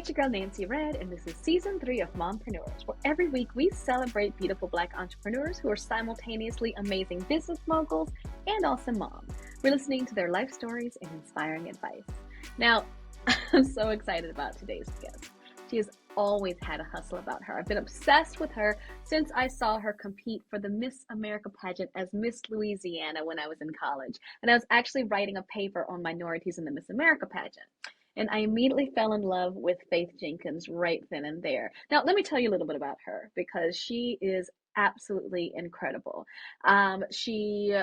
it's your girl Nancy Red, and this is season 3 of Mompreneurs, where every week we celebrate beautiful Black entrepreneurs who are simultaneously amazing business moguls and awesome moms. We're listening to their life stories and inspiring advice. Now, I'm so excited about today's guest. She has always had a hustle about her. I've been obsessed with her since I saw her compete for the Miss America pageant as Miss Louisiana when I was in college. And I was actually writing a paper on minorities in the Miss America pageant. And I immediately fell in love with Faith Jenkins right then and there. Now, let me tell you a little bit about her because she is absolutely incredible. She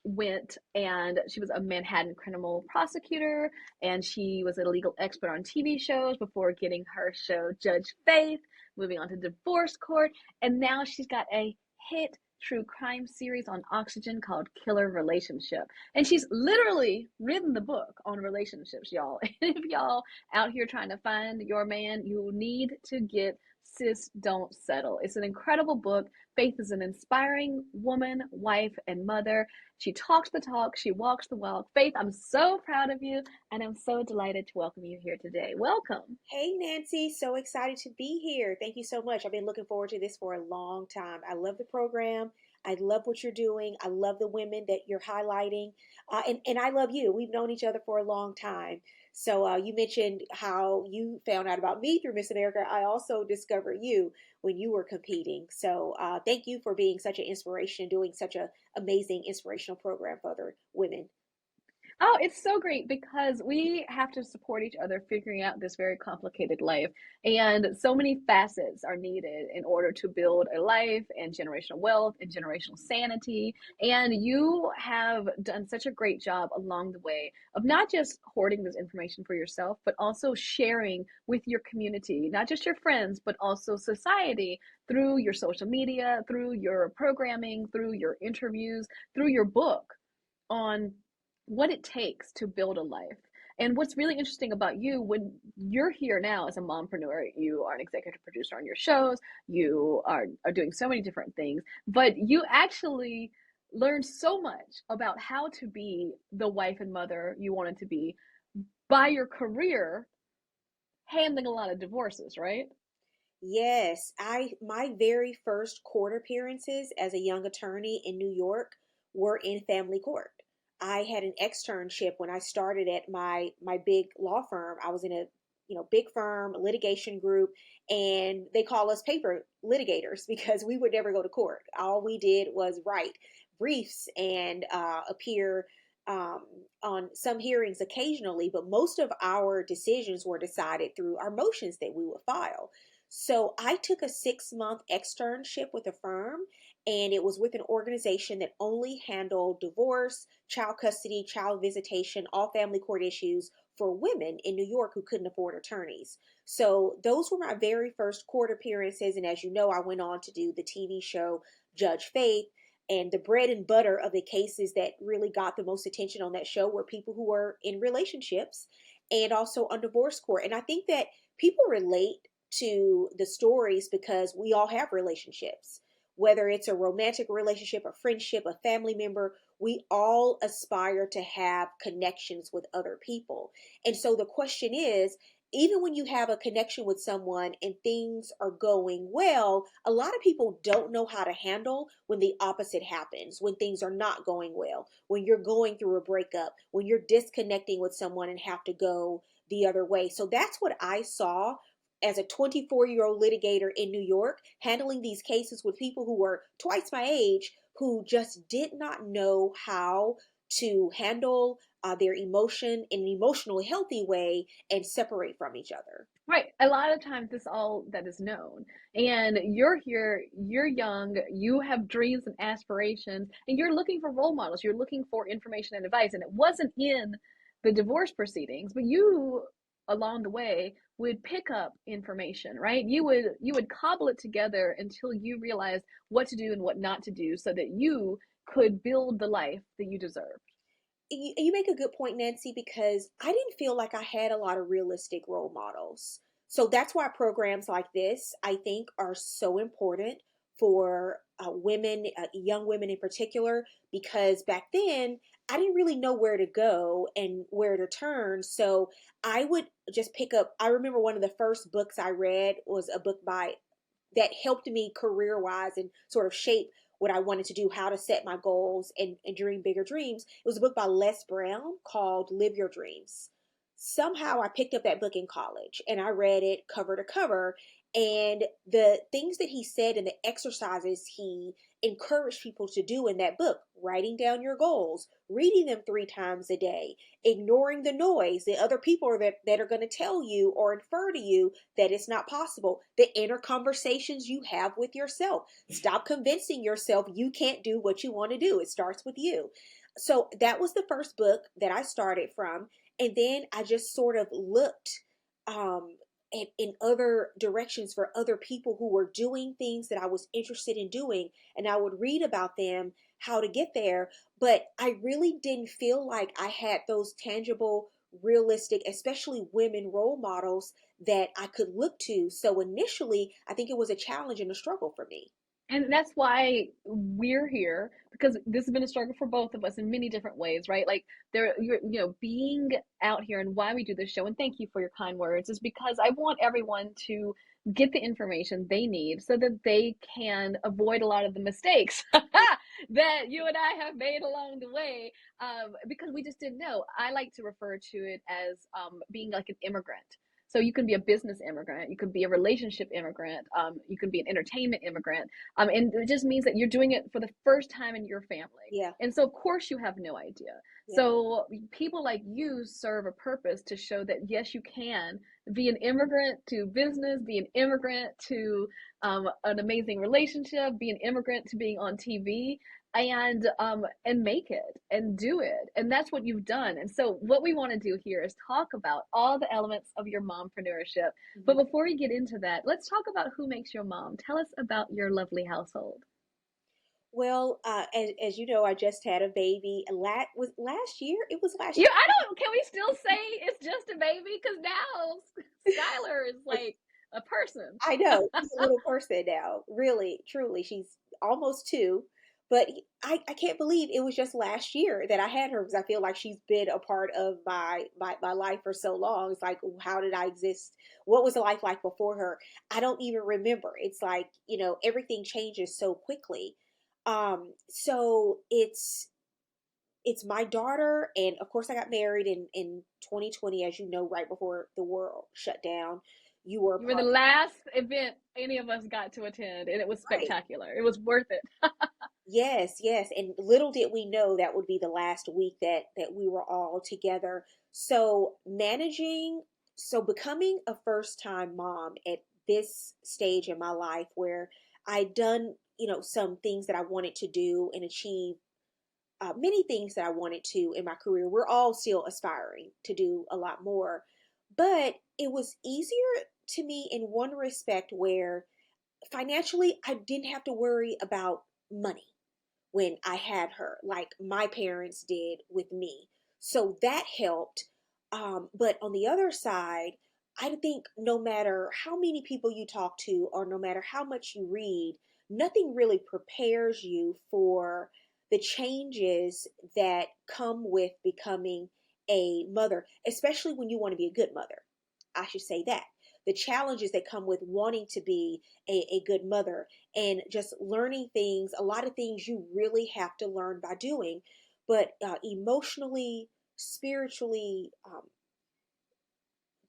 went and she was a Manhattan criminal prosecutor, and she was a legal expert on TV shows before getting her show Judge Faith, moving on to divorce court, and now she's got a hit true crime series on Oxygen called Killer Relationship. And she's literally written the book on relationships, y'all. And if y'all out here trying to find your man, you need to get Sis Don't Settle. It's an incredible book. Faith is an inspiring woman, wife, and mother. She talks the talk, she walks the walk. Faith, I'm so proud of you, and I'm so delighted to welcome you here today. Welcome. Hey, Nancy, so excited to be here. Thank you so much. I've been looking forward to this for a long time. I love the program. I love what you're doing. I love the women that you're highlighting. And I love you. We've known each other for a long time. So you mentioned how you found out about me through Miss America. I also discovered you when you were competing. So thank you for being such an inspiration, doing such an amazing inspirational program for other women. Oh, it's so great because we have to support each other figuring out this very complicated life. And so many facets are needed in order to build a life and generational wealth and generational sanity. And you have done such a great job along the way of not just hoarding this information for yourself, but also sharing with your community, not just your friends, but also society through your social media, through your programming, through your interviews, through your book on what it takes to build a life. And what's really interesting about you, when you're here now as a mompreneur, you are an executive producer on your shows, you are doing so many different things, but you actually learned so much about how to be the wife and mother you wanted to be by your career handling a lot of divorces, right? Yes, I my very first court appearances as a young attorney in New York were in family court. I had an externship when I started at my big law firm. I was in a big firm litigation group, and they call us paper litigators because we would never go to court. All we did was write briefs and appear um, on some hearings occasionally, but most of our decisions were decided through our motions that we would file. So I took a 6-month externship with a firm, and it was with an organization that only handled divorce, child custody, child visitation, all family court issues for women in New York who couldn't afford attorneys. So those were my very first court appearances. And as you know, I went on to do the TV show Judge Faith. And the bread and butter of the cases that really got the most attention on that show were people who were in relationships and also on divorce court. And I think that people relate to the stories because we all have relationships, whether it's a romantic relationship, a friendship, a family member. We all aspire to have connections with other people. And so the question is, even when you have a connection with someone and things are going well, a lot of people don't know how to handle when the opposite happens, when things are not going well, when you're going through a breakup, when you're disconnecting with someone and have to go the other way. So that's what I saw as a 24-year-old litigator in New York, handling these cases with people who were twice my age, who just did not know how to handle their emotion in an emotionally healthy way and separate from each other. Right. A lot of times this is all that is known. And you're here, you're young, you have dreams and aspirations, and you're looking for role models. You're looking for information and advice. And it wasn't in the divorce proceedings, but you along the way would pick up information, right? You would cobble it together until you realized what to do and what not to do so that you could build the life that you deserve. You make a good point, Nancy, because I didn't feel like I had a lot of realistic role models. So that's why programs like this, I think, are so important for women, young women in particular, because back then I didn't really know where to go and where to turn. So I would just pick up. I remember one of the first books I read was a book by that helped me career wise and sort of shape what I wanted to do, how to set my goals and dream bigger dreams. It was a book by Les Brown called Live Your Dreams. Somehow I picked up that book in college and I read it cover to cover. And the things that he said and the exercises he encouraged people to do in that book, writing down your goals, reading them 3 times a day, ignoring the noise, the other people that are going to tell you or infer to you that it's not possible, the inner conversations you have with yourself. Stop convincing yourself you can't do what you want to do. It starts with you. So that was the first book that I started from. And then I just sort of looked in other directions for other people who were doing things that I was interested in doing. And I would read about them, how to get there. But I really didn't feel like I had those tangible, realistic, especially women role models that I could look to. So initially, I think it was a challenge and a struggle for me. And that's why we're here, because this has been a struggle for both of us in many different ways, right? Like being out here, and why we do this show, and thank you for your kind words, is because I want everyone to get the information they need so that they can avoid a lot of the mistakes that you and I have made along the way, because we just didn't know. I like to refer to it as being like an immigrant. So you can be a business immigrant, you can be a relationship immigrant, you can be an entertainment immigrant, and it just means that you're doing it for the first time in your family. Yeah. And so, of course, you have no idea. Yeah. So people like you serve a purpose to show that, yes, you can be an immigrant to business, be an immigrant to an amazing relationship, be an immigrant to being on TV, and make it and do it. And that's what you've done. And so what we want to do here is talk about all the elements of your mompreneurship. But Mhm. before we get into that, let's talk about who makes your mom. Tell us about your lovely household. Well, as you know, I just had a baby. Was last year? It was last You, year. I don't. Can we still say it's just a baby? Because now Skylar is like a person. I know she's a little person now. Really, truly, she's almost 2. But I can't believe it was just last year that I had her because I feel like she's been a part of my life for so long. It's like, how did I exist? What was life like before her? I don't even remember. It's like, everything changes so quickly. So it's my daughter, and of course I got married in 2020, as you know, right before the world shut down. You were a You were the part. last event any of us got to attend, and it was Right. spectacular. It was worth it. Yes, yes. And little did we know that would be the last week that we were all together. So becoming a first-time mom at this stage in my life where I'd done, some things that I wanted to do and achieve, many things that I wanted to in my career. We're all still aspiring to do a lot more, but it was easier to me in one respect where financially I didn't have to worry about money when I had her, like my parents did with me. So that helped. But on the other side, I think no matter how many people you talk to or no matter how much you read, nothing really prepares you for the changes that come with becoming a mother, especially when you want to be a good mother. I should say that. The challenges that come with wanting to be a good mother and just learning things, a lot of things you really have to learn by doing, but emotionally, spiritually,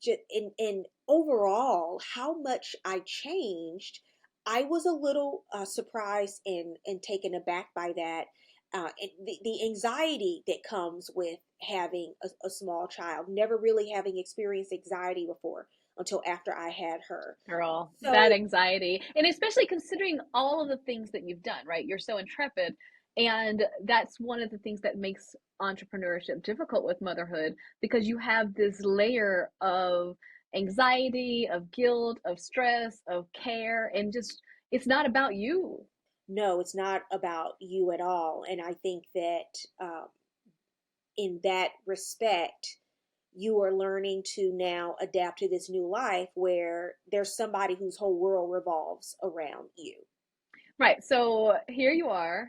just in overall, how much I changed, I was a little surprised and taken aback by that. And the anxiety that comes with having a small child, never really having experienced anxiety before until after I had her. Girl, that So, anxiety. And especially considering all of the things that you've done, right? You're so intrepid. And that's one of the things that makes entrepreneurship difficult with motherhood, because you have this layer of anxiety, of guilt, of stress, of care, and just it's not about you. no, it's not about you at all. And I think that in that respect, you are learning to now adapt to this new life where there's somebody whose whole world revolves around you. Right. So here you are,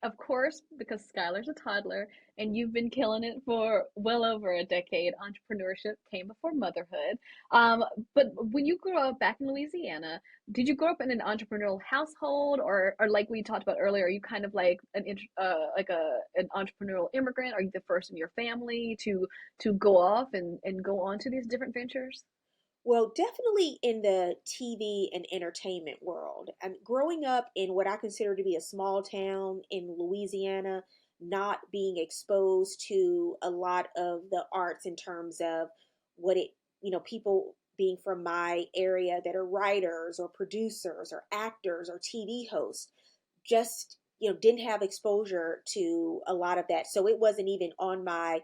of course, because Skylar's a toddler and you've been killing it for well over a decade. Entrepreneurship came before motherhood. Um, but when you grew up back in Louisiana, did you grow up in an entrepreneurial household, or like we talked about earlier, are you kind of like an entrepreneurial immigrant? Are you the first in your family to go off and go on to these different ventures? Well, definitely in the TV and entertainment world. Growing up in what I consider to be a small town in Louisiana, not being exposed to a lot of the arts in terms of what it, people being from my area that are writers or producers or actors or TV hosts, just didn't have exposure to a lot of that, so it wasn't even on my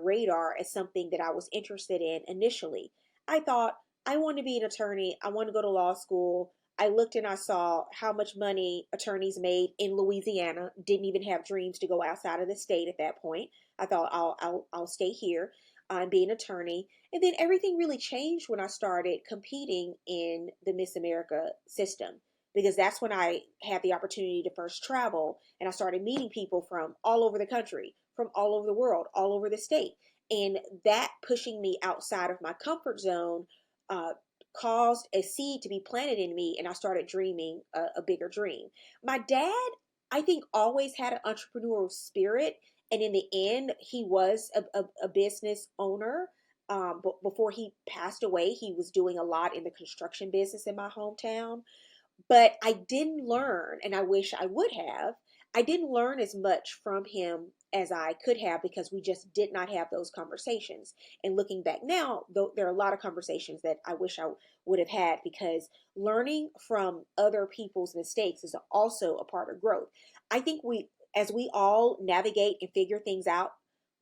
radar as something that I was interested in initially. I thought, I want to be an attorney, I want to go to law school. I looked and I saw how much money attorneys made in Louisiana. Didn't even have dreams to go outside of the state at that point. I thought, I'll stay here and be an attorney. And then everything really changed when I started competing in the Miss America system, because that's when I had the opportunity to first travel, and I started meeting people from all over the country, from all over the world, all over the state. And that pushing me outside of my comfort zone uh, caused a seed to be planted in me, and I started dreaming a bigger dream. My dad, I think, always had an entrepreneurial spirit, and in the end, he was a business owner. But before he passed away, he was doing a lot in the construction business in my hometown. But I didn't learn, and I wish I would have. I didn't learn as much from him as I could have, because we just did not have those conversations. And looking back now, though, there are a lot of conversations that I wish I would have had, because learning from other people's mistakes is also a part of growth. I think as we all navigate and figure things out,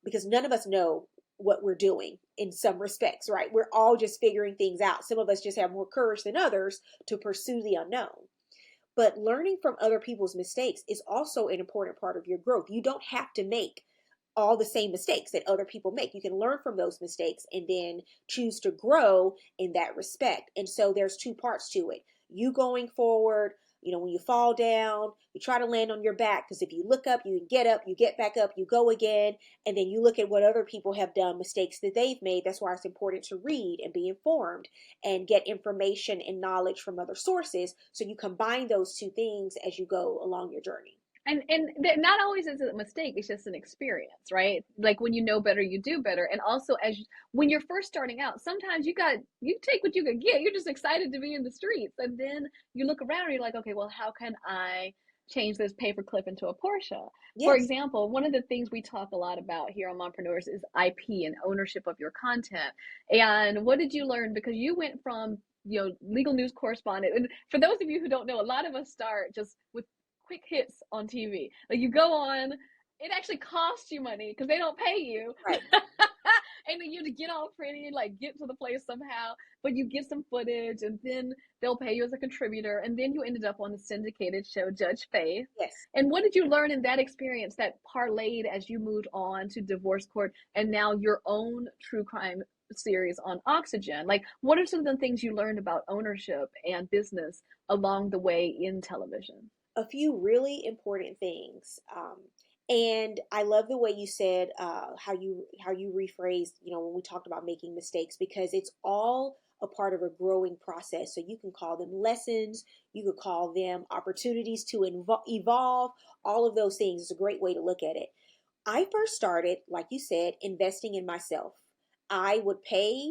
because none of us know what we're doing in some respects, right? We're all just figuring things out. Some of us just have more courage than others to pursue the unknown. But learning from other people's mistakes is also an important part of your growth. You don't have to make all the same mistakes that other people make. You can learn from those mistakes and then choose to grow in that respect. And so there's two parts to it. You going forward, when you fall down, you try to land on your back, because if you look up, you get back up, you go again, and then you look at what other people have done, mistakes that they've made. That's why it's important to read and be informed and get information and knowledge from other sources. So you combine those two things as you go along your journey. And not always is it a mistake, it's just an experience, right? Like when you know better you do better. And also when you're first starting out, sometimes you take what you can get. You're just excited to be in the streets, and then you look around and you're like, okay, well, how can I change this paperclip into a Porsche? For Yes. example, one of the things we talk a lot about here on Mompreneurs is IP and ownership of your content. And what did you learn? Because you went from legal news correspondent, and for those of you who don't know, a lot of us start just with quick hits on TV. Like you go on, it actually costs you money because they don't pay you. Right. And then you have to get all pretty, like get to the place somehow, but you get some footage and then they'll pay you as a contributor. And then you ended up on the syndicated show Judge Faith. Yes. And what did you learn in that experience that parlayed as you moved on to divorce court and now your own true crime series on Oxygen? Like, what are some of the things you learned about ownership and business along the way in television? A few really important things. And I love the way you said how you rephrased, when we talked about making mistakes, because it's all a part of a growing process. So you can call them lessons, you could call them opportunities to evolve. All of those things is a great way to look at it. I first started, like you said, investing in myself. I would pay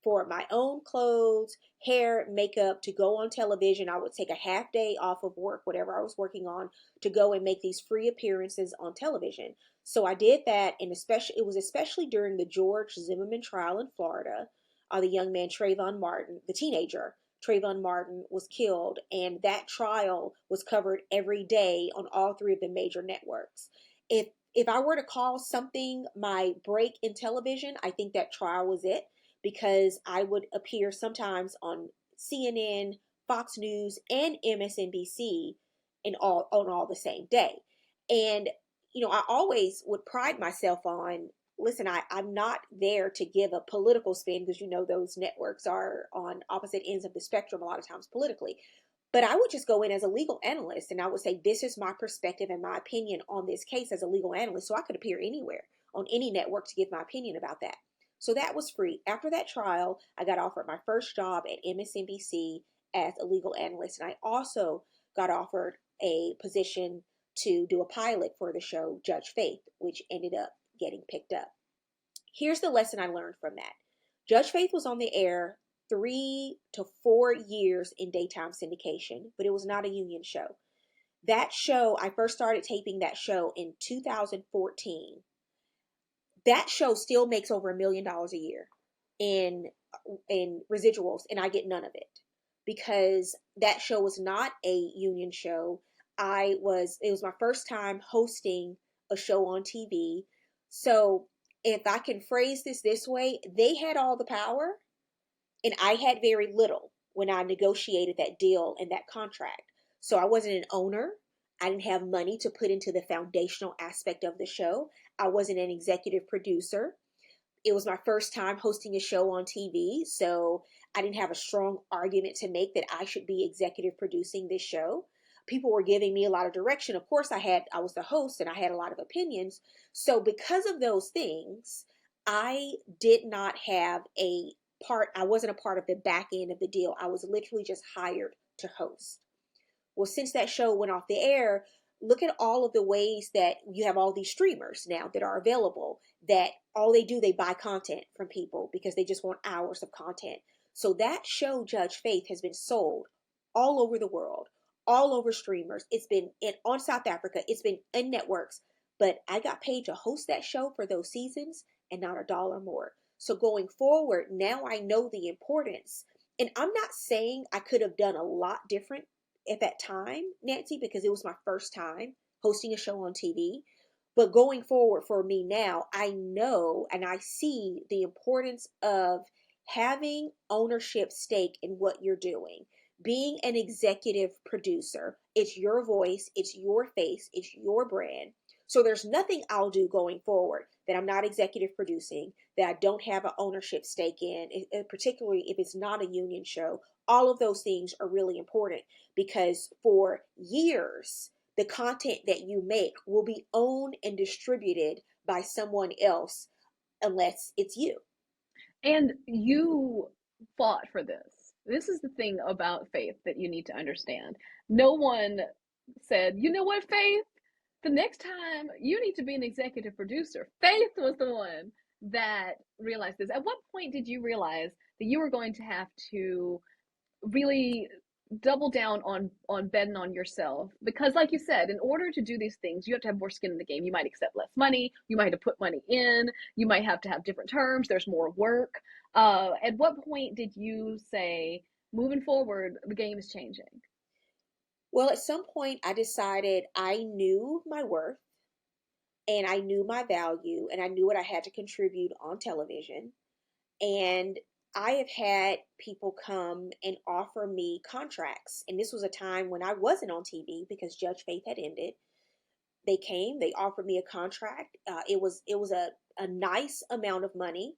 for my own clothes, hair, makeup to go on television. I would take a half day off of work, whatever I was working on, to go and make these free appearances on television. So I did that, and it was especially during the George Zimmerman trial in Florida. The young man Trayvon Martin, the teenager Trayvon Martin, was killed, and that trial was covered every day on all three of the major networks. If I were to call something my break in television, I think that trial was it, because I would appear sometimes on CNN, Fox News, and MSNBC on all the same day. And I always would pride myself on, listen, I'm not there to give a political spin, because those networks are on opposite ends of the spectrum a lot of times politically. But I would just go in as a legal analyst and I would say, this is my perspective and my opinion on this case as a legal analyst. So I could appear anywhere on any network to give my opinion about that. So that was free. After that trial, I got offered my first job at MSNBC as a legal analyst. And I also got offered a position to do a pilot for the show Judge Faith, which ended up getting picked up. Here's the lesson I learned from that. Judge Faith was on the air 3 to 4 years in daytime syndication, but it was not a union show. That show, I first started taping that show in 2014. That show still makes over $1 million a year in residuals, and I get none of it because that show was not a union show. It was my first time hosting a show on TV. So if I can phrase this way, they had all the power and I had very little when I negotiated that deal and that contract. So I wasn't an owner. I didn't have money to put into the foundational aspect of the show. I wasn't an executive producer. It was my first time hosting a show on TV, so I didn't have a strong argument to make that I should be executive producing this show. People were giving me a lot of direction. Of course, I was the host and I had a lot of opinions. So because of those things, I did not have I wasn't a part of the back end of the deal. I was literally just hired to host. Well, since that show went off the air, look at all of the ways that you have all these streamers now that are available that all they do, they buy content from people because they just want hours of content. So that show, Judge Faith, has been sold all over the world, all over streamers. It's been on South Africa. It's been in networks, but I got paid to host that show for those seasons and not a dollar more. So going forward, now I know the importance. And I'm not saying I could have done a lot different at that time, Nancy, because it was my first time hosting a show on TV. But going forward for me now, I know and I see the importance of having ownership stake in what you're doing. Being an executive producer, it's your voice, it's your face, it's your brand. So there's nothing I'll do going forward that I'm not executive producing, that I don't have an ownership stake in, particularly if it's not a union show. All of those things are really important because for years, the content that you make will be owned and distributed by someone else unless it's you. And you fought for this. This is the thing about Faith that you need to understand. No one said, you know what, Faith? The next time you need to be an executive producer. Faith was the one that realized this. At what point did you realize that you were going to have to really double down on betting on yourself? Because like you said, in order to do these things, you have to have more skin in the game. You might accept less money, you might have to put money in, you might have to have different terms, there's more work. At what point did you say, moving forward, the game is changing? Well, at some point, I decided I knew my worth and I knew my value and I knew what I had to contribute on television. And I have had people come and offer me contracts. And this was a time when I wasn't on TV because Judge Faith had ended. They came, they offered me a contract. It was a nice amount of money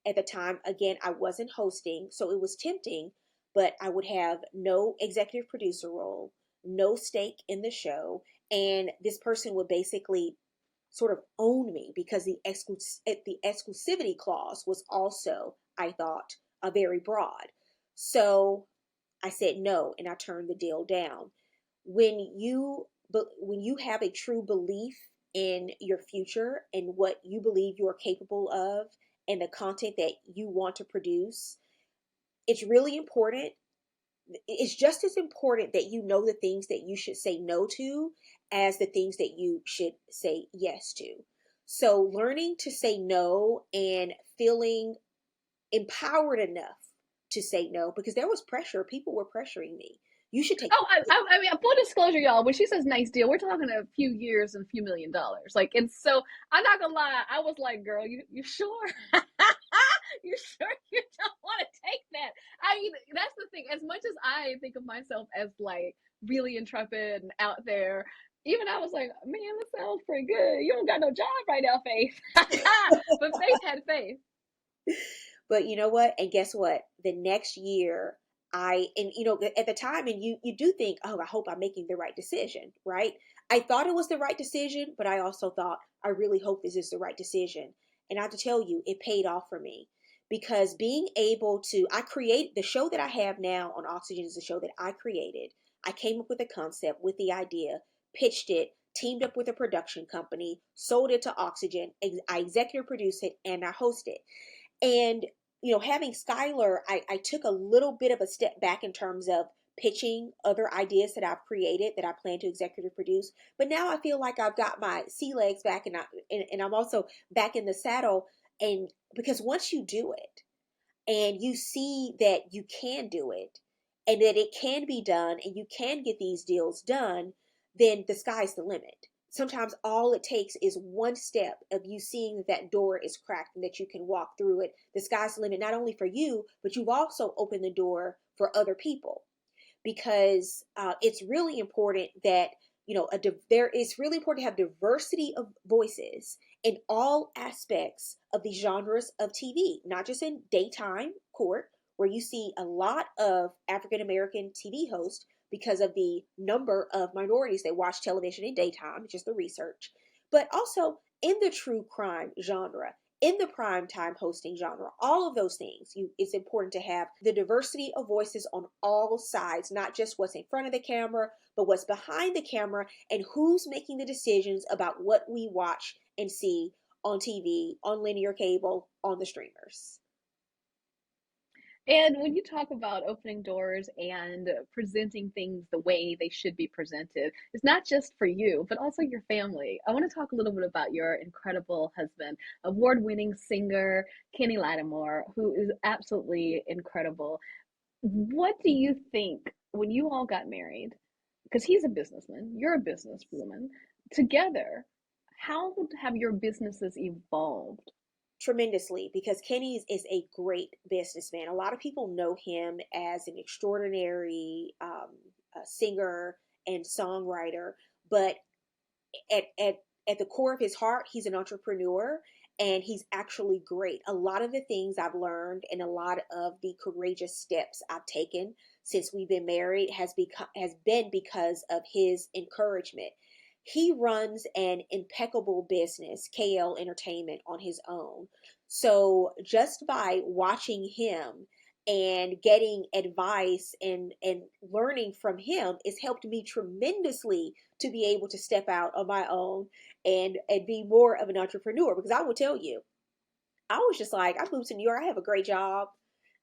at the time. Again, I wasn't hosting, so it was tempting, but I would have no executive producer role, no stake in the show, and this person would basically sort of own me because the exclusivity clause was also, I thought, a very broad. So I said no, and I turned the deal down. When you when you have a true belief in your future and what you believe you are capable of and the content that you want to produce, it's really important. It's just as important that you know the things that you should say no to as the things that you should say yes to. So learning to say no and feeling empowered enough to say no, because there was pressure. People were pressuring me. You should take. Oh, I mean, full disclosure, y'all. When she says nice deal, we're talking a few years and a few $1,000,000. Like, and so I'm not gonna lie, I was like, girl, you sure? You sure you don't want to take that? I mean, that's the thing. As much as I think of myself as like really intrepid and out there, even I was like, man, that sounds pretty good. You don't got no job right now, Faith. But Faith had faith. But you know what? And guess what? The next year, And you know, at the time, and you do think, oh, I hope I'm making the right decision, right? I thought it was the right decision, but I also thought, I really hope this is the right decision. And I have to tell you, it paid off for me, because being able to, I create the show that I have now on Oxygen is a show that I created. I came up with a concept, with the idea, pitched it, teamed up with a production company, sold it to Oxygen. I executive produced it, and I host it. And, you know, having Skylar, I took a little bit of a step back in terms of pitching other ideas that I've created that I plan to executive produce. But now I feel like I've got my sea legs back, and I'm also back in the saddle. And because once you do it and you see that you can do it and that it can be done and you can get these deals done, then the sky's the limit. Sometimes all it takes is one step of you seeing that that door is cracked and that you can walk through it. The sky's the limit, not only for you, but you've also opened the door for other people, because it's really important that, you know, it's really important to have diversity of voices in all aspects of the genres of TV, not just in daytime court, where you see a lot of African American TV hosts because of the number of minorities that watch television in daytime, just the research, but also in the true crime genre, in the prime time hosting genre, all of those things. It's important to have the diversity of voices on all sides, not just what's in front of the camera, but what's behind the camera, and who's making the decisions about what we watch and see on TV, on linear cable, on the streamers. And when you talk about opening doors and presenting things the way they should be presented, it's not just for you, but also your family. I want to talk a little bit about your incredible husband, award-winning singer Kenny Lattimore, who is absolutely incredible. What do you think when you all got married? Because he's a businessman, you're a businesswoman. Together, how have your businesses evolved? Tremendously, because Kenny is a great businessman. A lot of people know him as an extraordinary singer and songwriter, but at, at at the core of his heart, he's an entrepreneur, and he's actually great. A lot of the things I've learned and a lot of the courageous steps I've taken since we've been married has been because of his encouragement. He runs an impeccable business, KL Entertainment, on his own. So just by watching him and getting advice and learning from him, has helped me tremendously to be able to step out on my own and be more of an entrepreneur. Because I will tell you, I was just like, I moved to New York, I have a great job,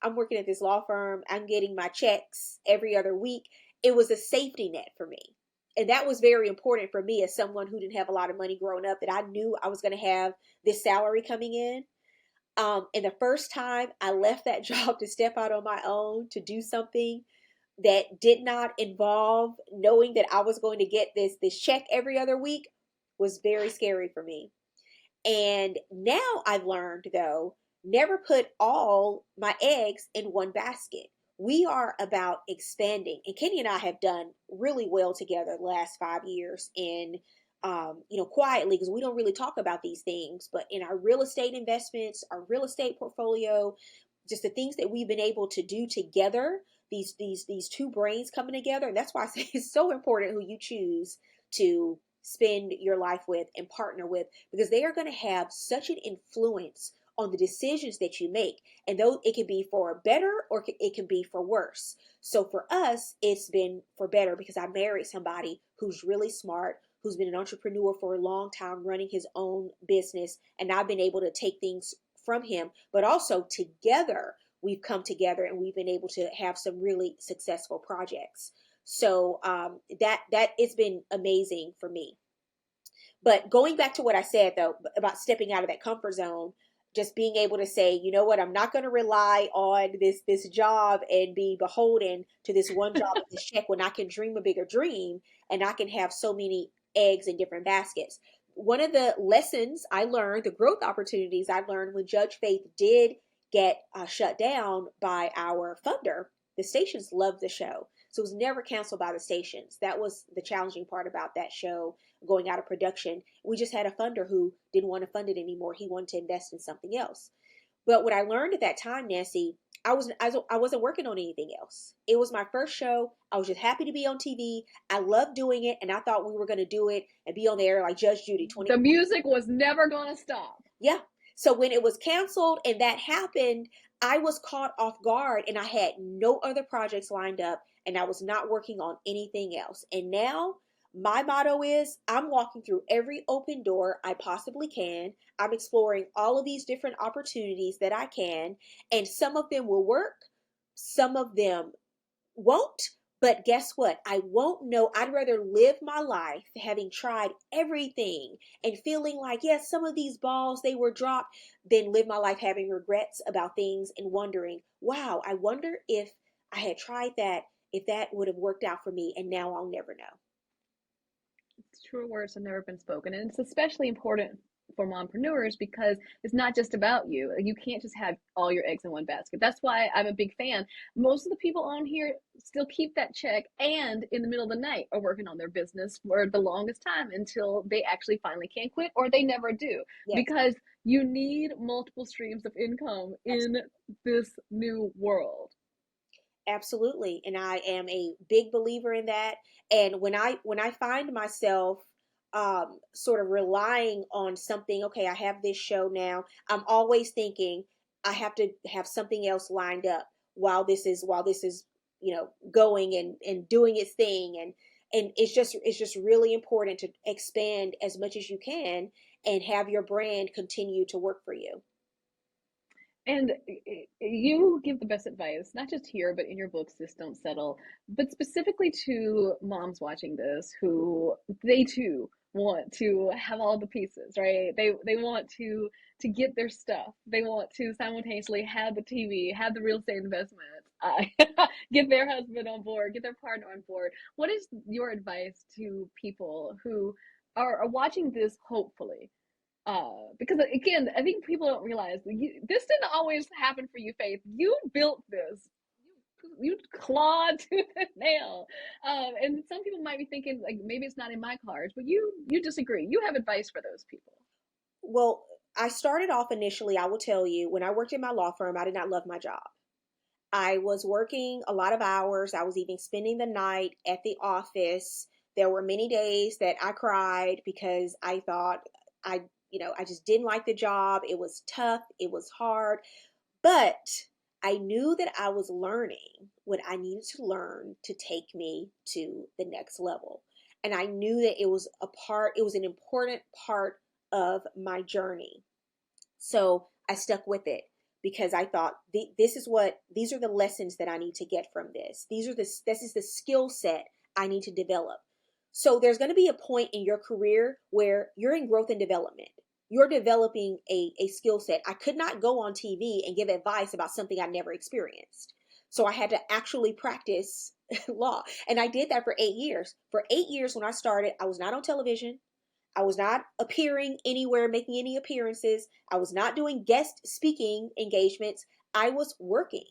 I'm working at this law firm, I'm getting my checks every other week. It was a safety net for me, and that was very important for me as someone who didn't have a lot of money growing up, that I knew I was going to have this salary coming in. And the first time I left that job to step out on my own to do something that did not involve knowing that I was going to get this check every other week was very scary for me. And now I've learned, though, never put all my eggs in one basket. We are about expanding. And Kenny and I have done really well together the last 5 years in, you know, quietly, because we don't really talk about these things, but in our real estate investments, our real estate portfolio, just the things that we've been able to do together, these two brains coming together. And that's why I say it's so important who you choose to spend your life with and partner with, because they are going to have such an influence on the decisions that you make. And though it can be for better or it can be for worse. So for us, it's been for better, because I married somebody who's really smart, who's been an entrepreneur for a long time, running his own business. And I've been able to take things from him, but also together we've come together and we've been able to have some really successful projects. So that it's been amazing for me. But going back to what I said, though, about stepping out of that comfort zone, just being able to say, you know what, I'm not going to rely on this job and be beholden to this one job and this check, when I can dream a bigger dream and I can have so many eggs in different baskets. One of the lessons I learned, the growth opportunities I learned when Judge Faith did get shut down by our funder, the stations loved the show. So it was never canceled by the stations. That was the challenging part about that show going out of production. We just had a funder who didn't want to fund it anymore. He wanted to invest in something else. But what I learned at that time, Nancy, I wasn't working on anything else. It was my first show. I was just happy to be on TV. I loved doing it, and I thought we were going to do it and be on the air like Judge Judy. The music was never going to stop. Yeah. So when it was canceled and that happened, I was caught off guard, and I had no other projects lined up, and I was not working on anything else. And now my motto is I'm walking through every open door I possibly can. I'm exploring all of these different opportunities that I can, and some of them will work, some of them won't. But guess what? I won't know. I'd rather live my life having tried everything and feeling like, yes, some of these balls, they were dropped, than live my life having regrets about things and wondering, wow, I wonder if I had tried that, if that would have worked out for me. And now I'll never know. True words have never been spoken. And it's especially important for mompreneurs because it's not just about you. You can't just have all your eggs in one basket. That's why I'm a big fan. Most of the people on here still keep that check and in the middle of the night are working on their business for the longest time until they actually finally can quit, or they never do. Yes. Because you need multiple streams of income in this new world. Absolutely. And I am a big believer in that. And when I find myself sort of relying on something, okay, I have this show now, I'm always thinking I have to have something else lined up while this is, going and doing its thing. And it's just really important to expand as much as you can and have your brand continue to work for you. And you give the best advice, not just here, but in your books, Just Don't Settle, but specifically to moms watching this who they too want to have all the pieces, right? They want to get their stuff. They want to simultaneously have the TV, have the real estate investments, get their husband on board, get their partner on board. What is your advice to people who are watching this hopefully? Because again, I think people don't realize this didn't always happen for you, Faith. You built this. You clawed to the nail. And some people might be thinking like maybe it's not in my cards, but you disagree. You have advice for those people. Well, I started off initially, I will tell you, when I worked in my law firm, I did not love my job. I was working a lot of hours. I was even spending the night at the office. There were many days that I cried because I thought I just didn't like the job. It was tough. It was hard. But I knew that I was learning what I needed to learn to take me to the next level. And I knew that it was an important part of my journey. So I stuck with it because I thought these are the lessons that I need to get from this. This is the skill set I need to develop. So there's going to be a point in your career where you're in growth and development. You're developing a skill set. I could not go on TV and give advice about something I never experienced. So I had to actually practice law. And I did that for 8 years. For 8 years when I started, I was not on television. I was not appearing anywhere, making any appearances. I was not doing guest speaking engagements. I was working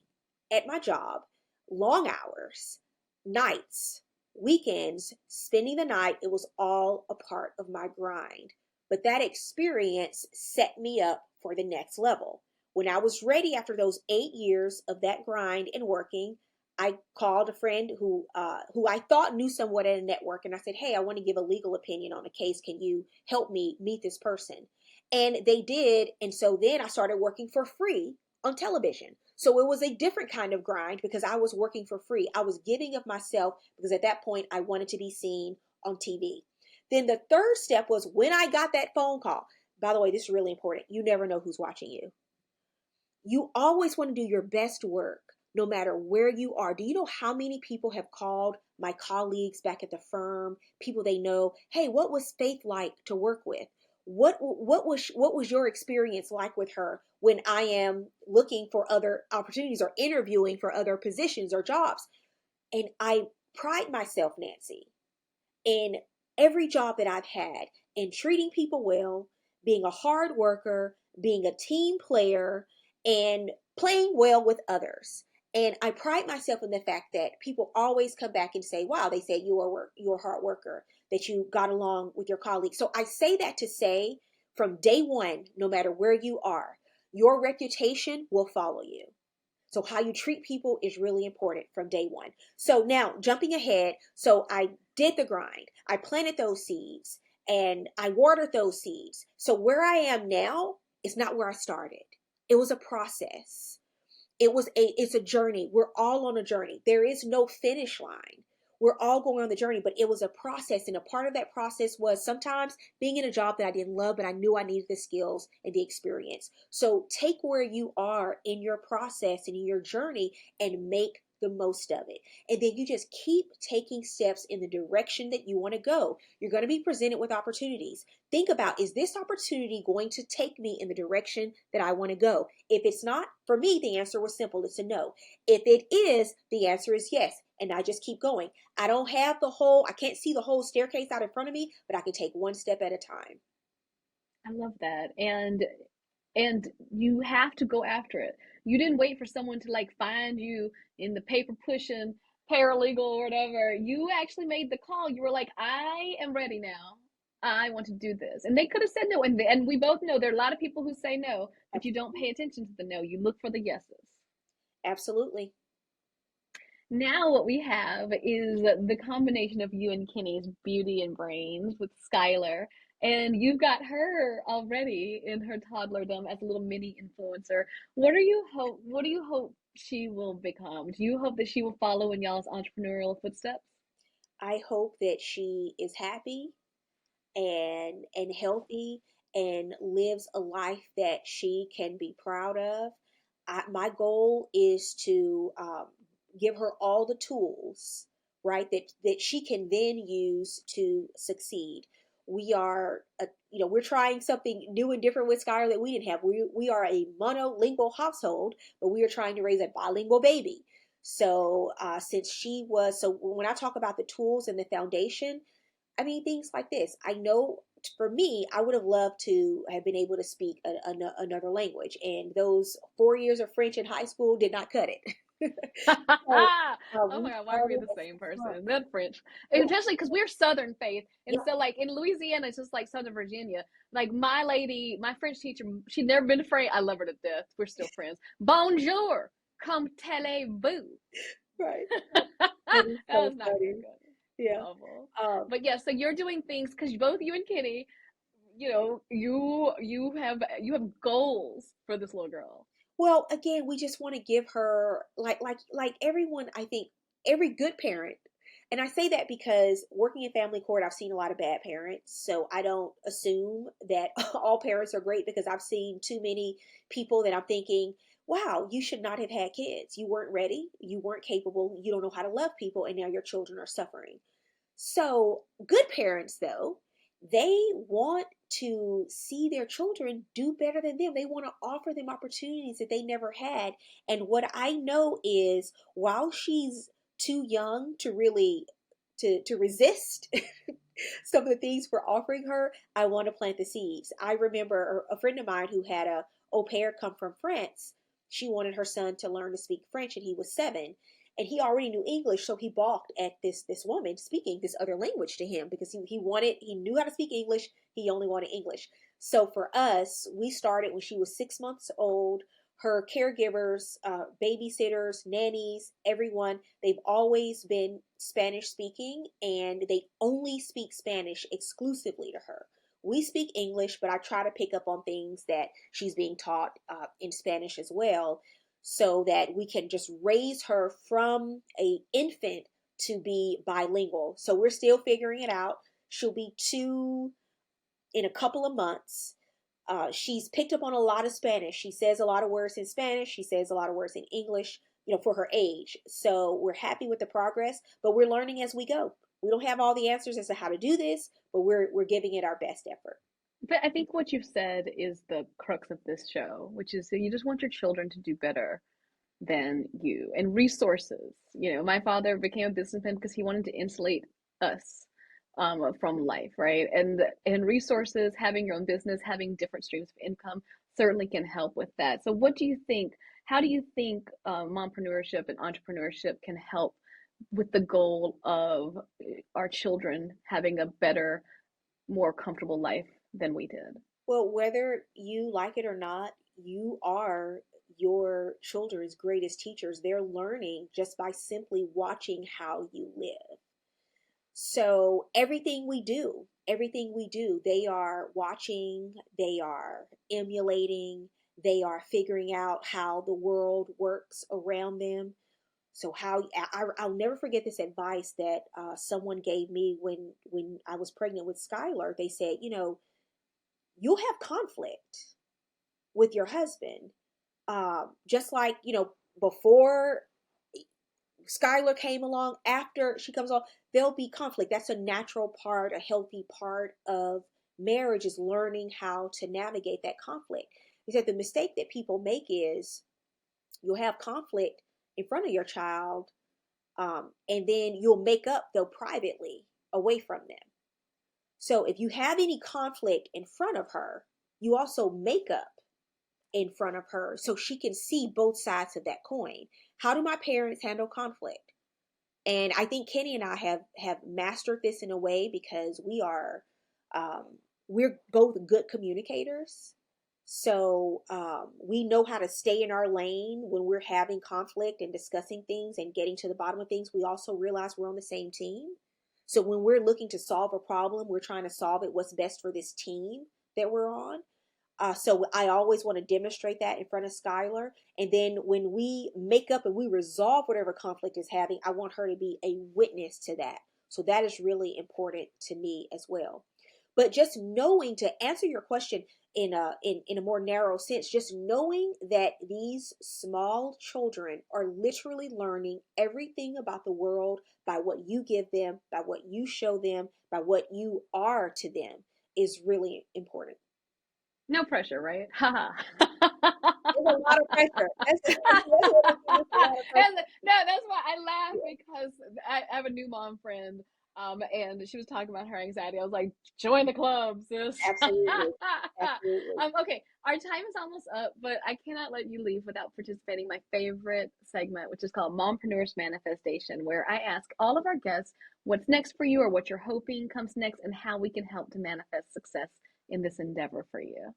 at my job, long hours, nights, weekends, spending the night. It was all a part of my grind. But that experience set me up for the next level. When I was ready after those 8 years of that grind and working, I called a friend who I thought knew somewhat at a network, and I said, hey, I want to give a legal opinion on a case. Can you help me meet this person? And they did. And so then I started working for free on television. So it was a different kind of grind because I was working for free. I was giving of myself because at that point I wanted to be seen on TV. Then the third step was when I got that phone call. By the way, this is really important. You never know who's watching you. You always want to do your best work no matter where you are. Do you know how many people have called my colleagues back at the firm, people they know, hey, what was Faith like to work with? What was your experience like with her when I am looking for other opportunities or interviewing for other positions or jobs? And I pride myself, Nancy, in every job that I've had in treating people well, being a hard worker, being a team player, and playing well with others. And I pride myself in the fact that people always come back and say, wow, they say you're a hard worker, that you got along with your colleagues. So I say that to say from day one, no matter where you are, your reputation will follow you. So how you treat people is really important from day one. So now jumping ahead, so I did the grind. I planted those seeds and I watered those seeds. So where I am now is not where I started. It was a process. It's a journey. We're all on a journey. There is no finish line. We're all going on the journey, but it was a process. And a part of that process was sometimes being in a job that I didn't love, but I knew I needed the skills and the experience. So take where you are in your process and in your journey and make the most of it. And then you just keep taking steps in the direction that you want to go. You're going to be presented with opportunities. Think about, is this opportunity going to take me in the direction that I want to go? If it's not, for me, the answer was simple. It's a no. If it is, the answer is yes. And I just keep going. I can't see the whole staircase out in front of me, but I can take one step at a time. I love that. And you have to go after it. You didn't wait for someone to like find you in the paper pushing paralegal or whatever. You actually made the call. You were like, I am ready now. I want to do this. And they could have said no. And we both know there are a lot of people who say no, but you don't pay attention to the no. You look for the yeses. Absolutely. Now what we have is the combination of you and Kenny's beauty and brains with Skylar, and you've got her already in her toddlerdom as a little mini influencer. What do you hope she will become? Do you hope that she will follow in y'all's entrepreneurial footsteps? I hope that she is happy and healthy and lives a life that she can be proud of. My goal is to give her all the tools, right, that she can then use to succeed. We are, we're trying something new and different with Skylar that we didn't have. We are a monolingual household, but we are trying to raise a bilingual baby. So so when I talk about the tools and the foundation, I mean, things like this. I know for me, I would have loved to have been able to speak another language, and those 4 years of French in high school did not cut it. So Oh my we God, why are we started the at same 6 months. person? That French, Yeah, especially because we're Southern Faith, and yeah, so like in Louisiana, it's just like Southern Virginia. Like my lady, my French teacher, she'd never been afraid. I love her to death. We're still friends. Bonjour, comme allez-vous? right. That That is so was not very funny. good. Yeah. Awful. Um, But yeah, so you're doing things because both you and Kitty, you have goals for this little girl. well, again, we just want to give her like everyone. I think every good parent, and I say that because working in family court, I've seen a lot of bad parents. So I don't assume that all parents are great because I've seen too many people that I'm thinking, wow, you should not have had kids. You weren't ready. You weren't capable. You don't know how to love people, and now your children are suffering. So, good parents, though, they want to see their children do better than them. They want to offer them opportunities that they never had. And what I know is while she's too young to really to resist some of the things we're offering her, I want to plant the seeds. I remember a friend of mine who had a au pair come from France. She wanted her son to learn to speak French and he was 7, and he already knew English, so he balked at this woman speaking this other language to him because he knew how to speak English, he only wanted English. So for us, we started when she was 6 months old. Her caregivers, babysitters, nannies, everyone, they've always been Spanish speaking, and they only speak Spanish exclusively to her. We speak English, but I try to pick up on things that she's being taught in Spanish as well, so that we can just raise her from a infant to be bilingual. So we're still figuring it out. She'll be 2 in a couple of months. She's picked up on a lot of Spanish. She says a lot of words in Spanish. She says a lot of words in English, for her age. So we're happy with the progress, but we're learning as we go. We don't have all the answers as to how to do this, but we're giving it our best effort. But I think what you've said is the crux of this show, which is that you just want your children to do better than you. And resources. My father became a businessman because he wanted to insulate us from life, right? And resources, having your own business, having different streams of income certainly can help with that. So what do you think? How do you think mompreneurship and entrepreneurship can help with the goal of our children having a better, more comfortable life than we did? Well, whether you like it or not, you are your children's greatest teachers. They're learning just by simply watching how you live. So everything we do, they are watching, they are emulating, they are figuring out how the world works around them. So I'll never forget this advice that someone gave me when I was pregnant with Skylar. They said, you'll have conflict with your husband, just like before Skylar came along, after she comes along, there'll be conflict. That's a natural part, a healthy part of marriage, is learning how to navigate that conflict. He said the mistake that people make is you'll have conflict in front of your child, and then you'll make up though privately away from them. So if you have any conflict in front of her, you also make up in front of her so she can see both sides of that coin. How do my parents handle conflict? And I think Kenny and I have mastered this in a way because we're both good communicators. So we know how to stay in our lane when we're having conflict and discussing things and getting to the bottom of things. We also realize we're on the same team. So when we're looking to solve a problem, we're trying to solve it what's best for this team that we're on. So I always want to demonstrate that in front of Skylar. And then when we make up and we resolve whatever conflict is having, I want her to be a witness to that. So that is really important to me as well. But just knowing, to answer your question in a more narrow sense, just knowing that these small children are literally learning everything about the world by what you give them, by what you show them, by what you are to them is really important. No pressure, right? Haha. There's a lot of pressure. That's what it is, a lot of pressure. No, that's why I laugh, because I have a new mom friend, and she was talking about her anxiety. I was like, join the club, sis. Absolutely. Absolutely. Okay, our time is almost up, but I cannot let you leave without participating in my favorite segment, which is called Mompreneurs Manifestation, where I ask all of our guests what's next for you, or what you're hoping comes next, and how we can help to manifest success in this endeavor for you.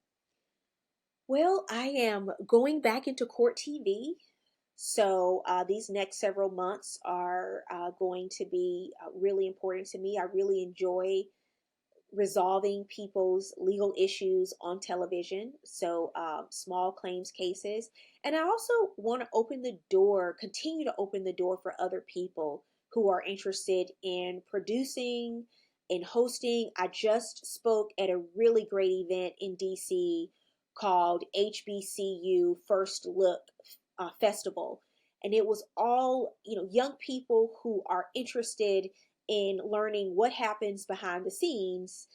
Well, I am going back into court TV. So these next several months are going to be really important to me. I really enjoy resolving people's legal issues on television. So small claims cases. And I also want to continue to open the door for other people who are interested in producing and hosting. I just spoke at a really great event in DC called HBCU First Look Festival. And it was all, young people who are interested in learning what happens behind the scenes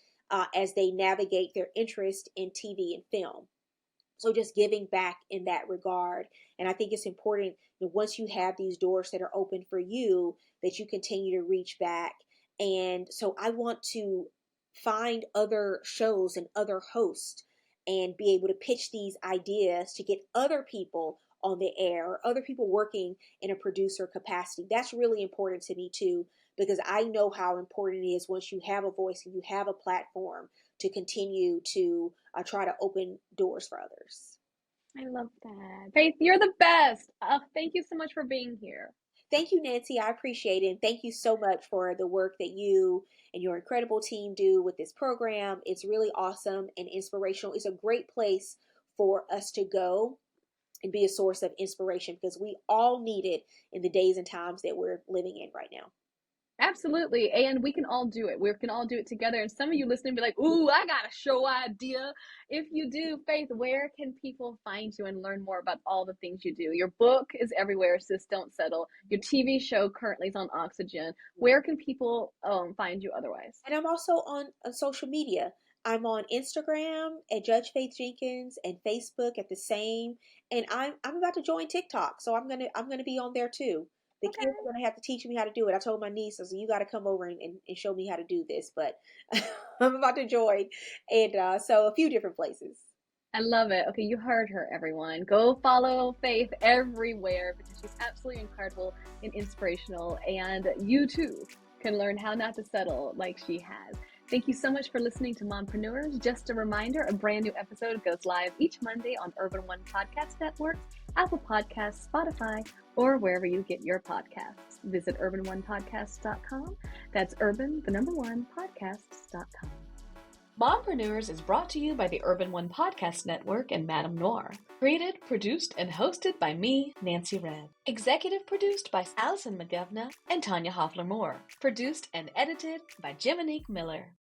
as they navigate their interest in TV and film. So just giving back in that regard. And I think it's important that once you have these doors that are open for you, that you continue to reach back. And so I want to find other shows and other hosts and be able to pitch these ideas to get other people on the air, or other people working in a producer capacity. That's really important to me too, because I know how important it is once you have a voice and you have a platform to continue to try to open doors for others. I love that. Faith, you're the best. Thank you so much for being here. Thank you, Nancy. I appreciate it. And thank you so much for the work that you and your incredible team do with this program. It's really awesome and inspirational. It's a great place for us to go and be a source of inspiration, because we all need it in the days and times that we're living in right now. Absolutely. And we can all do it. We can all do it together. And some of you listening be like, ooh, I got a show idea. If you do, Faith, where can people find you and learn more about all the things you do? Your book is everywhere, Sis Don't Settle. Your TV show currently is on Oxygen. Where can people find you otherwise? And I'm also on social media. I'm on Instagram at Judge Faith Jenkins, and Facebook at the same. And I'm about to join TikTok, so I'm gonna be on there too. The Okay. kids are gonna have to teach me how to do it. I told my niece, I said, you got to come over and show me how to do this. But I'm about to join, and so a few different places. I love it. Okay, you heard her, everyone. Go follow Faith everywhere, because she's absolutely incredible and inspirational. And you too can learn how not to settle like she has. Thank you so much for listening to Mompreneurs. Just a reminder, a brand new episode goes live each Monday on Urban One Podcast Network, Apple Podcasts, Spotify, or wherever you get your podcasts. Visit urban1podcasts.com. That's urban1podcasts.com. Mompreneurs is brought to you by the Urban One Podcast Network and MadameNoire. Created, produced, and hosted by me, Nancy Red. Executive produced by Allison McGovna and Tanya Hoffler-Moore. Produced and edited by Jiminique Miller.